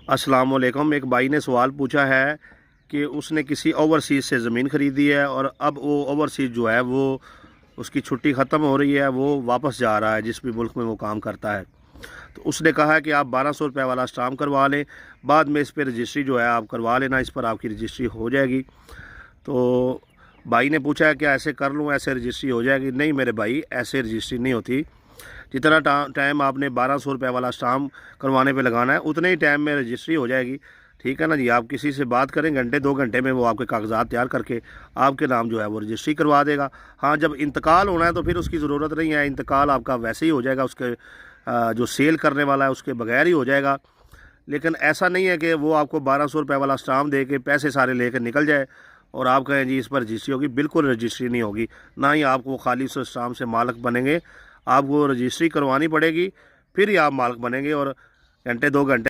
अस्सलाम वालेकुम। एक भाई ने सवाल पूछा है कि उसने किसी ओवरसीज़ से ज़मीन ख़रीदी है और अब वो ओवरसीज़ जो है वो उसकी छुट्टी ख़त्म हो रही है, वो वापस जा रहा है जिस भी मुल्क में वो काम करता है। तो उसने कहा है कि आप 1200 रुपये वाला स्टाम्प करवा लें, बाद में इस पर रजिस्ट्री जो है आप करवा लेना, इस पर आपकी रजिस्ट्री हो जाएगी। तो भाई ने पूछा है कि ऐसे कर लूँ, ऐसे रजिस्ट्री हो जाएगी? नहीं मेरे भाई, ऐसे रजिस्ट्री नहीं होती। जितना टाइम आपने 1200 रुपये वाला स्टाम्प करवाने पे लगाना है उतने ही टाइम में रजिस्ट्री हो जाएगी। ठीक है ना जी। आप किसी से बात करें, घंटे 2 घंटे में वो आपके कागजात तैयार करके आपके नाम जो है वो रजिस्ट्री करवा देगा। हाँ, जब इंतकाल होना है तो फिर उसकी ज़रूरत नहीं है, इंतकाल आपका वैसे ही हो जाएगा, उसके जो सेल करने वाला है उसके बगैर ही हो जाएगा। लेकिन ऐसा नहीं है कि वो आपको 1200 रुपये वाला स्टाम्प दे के पैसे सारे लेकर निकल जाए और आप कहें जी इस पर रजिस्ट्री होगी। बिल्कुल रजिस्ट्री नहीं होगी, ना ही आप वो खाली उस स्टाम्प से मालिक बनेंगे। आपको रजिस्ट्री करवानी पड़ेगी, फिर ही आप मालिक बनेंगे। और घंटे 2 घंटे